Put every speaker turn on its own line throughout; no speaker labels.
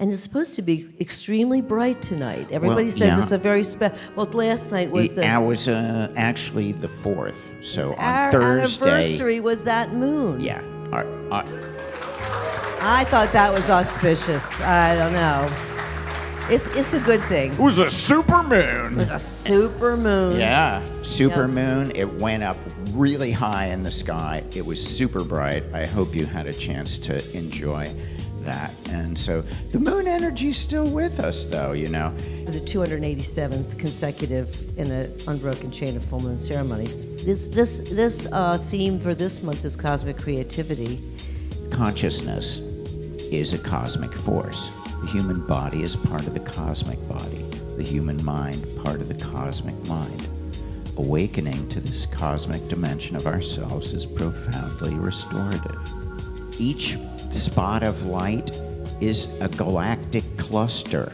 And it's supposed to be extremely bright tonight. Everybody says it's a very special. Well, last night was
It was actually the 4th. So on
our
Thursday.
anniversary was that moon.
Yeah.
I thought that was auspicious. I don't know. It's a good thing.
It was a super moon.
It was a super moon.
Yeah. Super moon. It went up really high in the sky. It was super bright. I hope you had a chance to enjoy that. And so the moon energy's still with us, though, you know.
The 287th consecutive in an unbroken chain of full moon ceremonies. This theme for this month is cosmic creativity.
Consciousness is a cosmic force. The human body is part of the cosmic body. The human mind, part of the cosmic mind. Awakening to this cosmic dimension of ourselves is profoundly restorative. Each spot of light is a galactic cluster.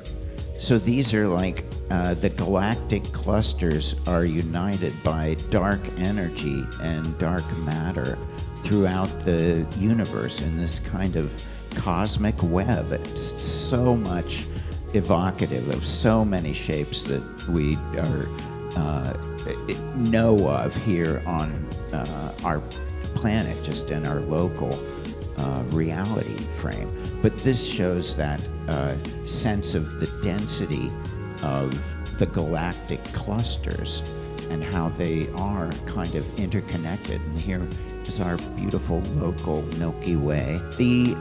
So these are like the galactic clusters are united by dark energy and dark matter throughout the universe in this kind of cosmic web. It's so much evocative of so many shapes that we are know of here on our planet, just in our local reality frame. But this shows that sense of the density of the galactic clusters and how they are kind of interconnected. And here is our beautiful local Milky Way. The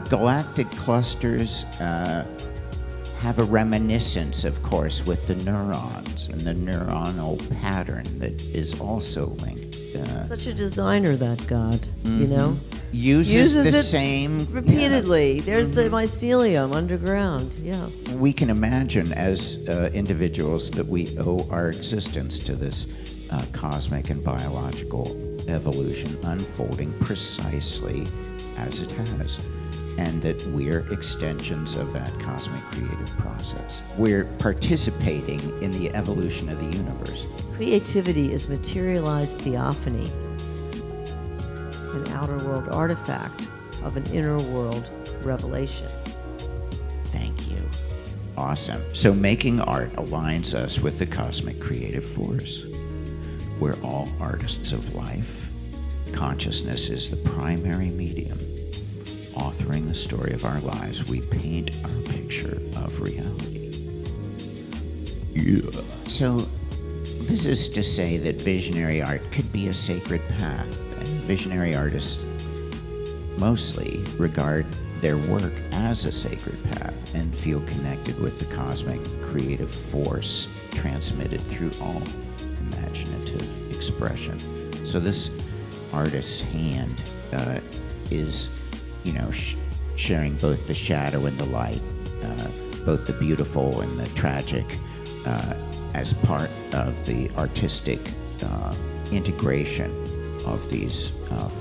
galactic clusters have a reminiscence, of course, with the neurons and the neuronal pattern that is also linked.
Such a designer, that God, you know?
Uses the
it
same
repeatedly. There's the mycelium underground. Yeah.
We can imagine as individuals that we owe our existence to this cosmic and biological evolution unfolding precisely as it has, and that we're extensions of that cosmic creative process. We're participating in the evolution of the universe.
Creativity is materialized theophany, an outer world artifact of an inner world revelation.
Thank you. Awesome. So making art aligns us with the cosmic creative force. We're all artists of life. Consciousness is the primary medium. Authoring the story of our lives, we paint our picture of reality. Yeah. So this is to say that visionary art could be a sacred path, and visionary artists mostly regard their work as a sacred path and feel connected with the cosmic creative force transmitted through all imaginative expression. So this artist's hand is, you know, sharing both the shadow and the light, both the beautiful and the tragic, as part of the artistic integration of these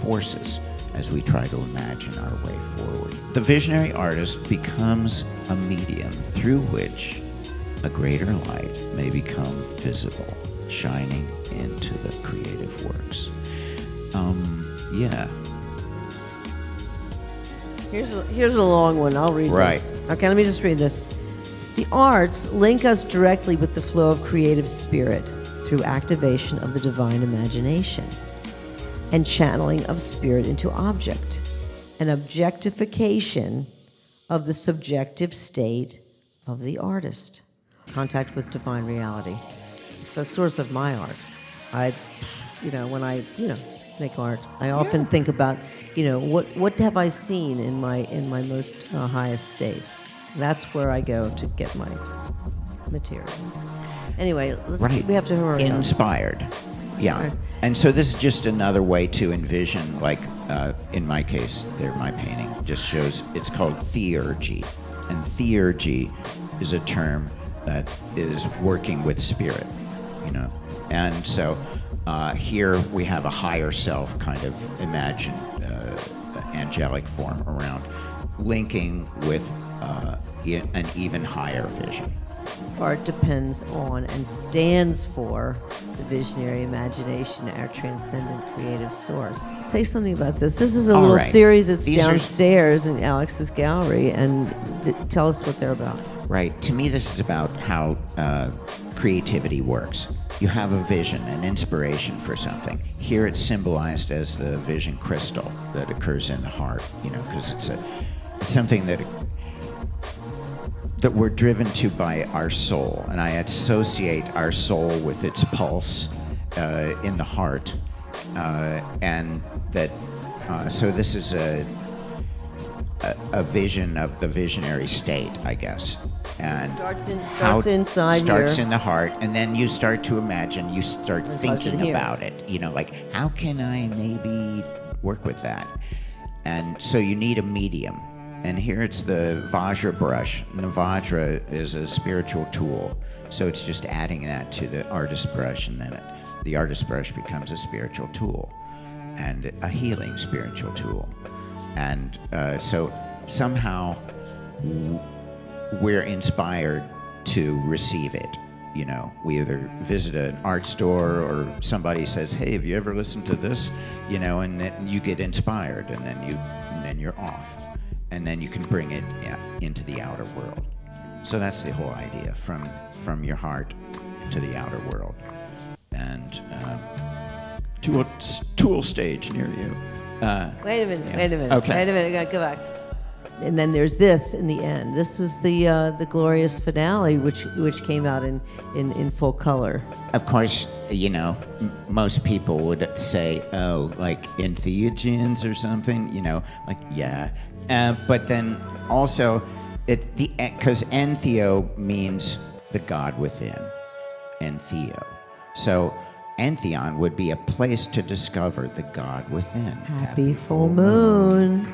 forces as we try to imagine our way forward. The visionary artist becomes a medium through which a greater light may become visible, shining into the creative works. Yeah.
Here's a long one. I'll read this. Okay, let me just read this. The arts link us directly with the flow of creative spirit through activation of the divine imagination and channeling of spirit into object, an objectification of the subjective state of the artist. Contact with divine reality. It's the source of my art. When I make art, I often think about, what have I seen in my most highest states. That's where I go to get my material. Anyway, we have to hurry on.
Inspired. Yeah.
Right.
And so this is just another way to envision, like in my case, my painting just shows, it's called theurgy. And theurgy is a term that is working with spirit, And so here we have a higher self kind of imagined angelic form around, linking with an even higher vision.
art depends on and stands for the visionary imagination, our transcendent creative source. Say something about this. This is a little series that's downstairs in Alex's gallery, and tell us what they're about.
Right. To me, this is about how creativity works. You have a vision, an inspiration for something. Here it's symbolized as the vision crystal that occurs in the heart, because it's something that we're driven to by our soul. And I associate our soul with its pulse in the heart. And that, so this is a vision of the visionary state, I guess. And
starts inside
starts
here.
In the heart, and then you start to imagine, you start thinking about it, like, how can I maybe work with that? And so you need a medium. And here it's the Vajra brush. And the Vajra is a spiritual tool. So it's just adding that to the artist brush, and then the artist brush becomes a spiritual tool and a healing spiritual tool. And so somehow we're inspired to receive it. We either visit an art store, or somebody says, "Hey, have you ever listened to this?" And then you get inspired, and then you're off, and then you can bring it into the outer world. So that's the whole idea, from your heart to the outer world, and to a tool stage near you.
Wait a minute.
Okay.
Wait a minute. I gotta go back. And then there's this in the end. This was the glorious finale, which came out in full color.
Of course, most people would say, "Oh, like entheogens or something," yeah. But then also, because entheo means the God within, entheo. So entheon would be a place to discover the God within.
Happy full moon.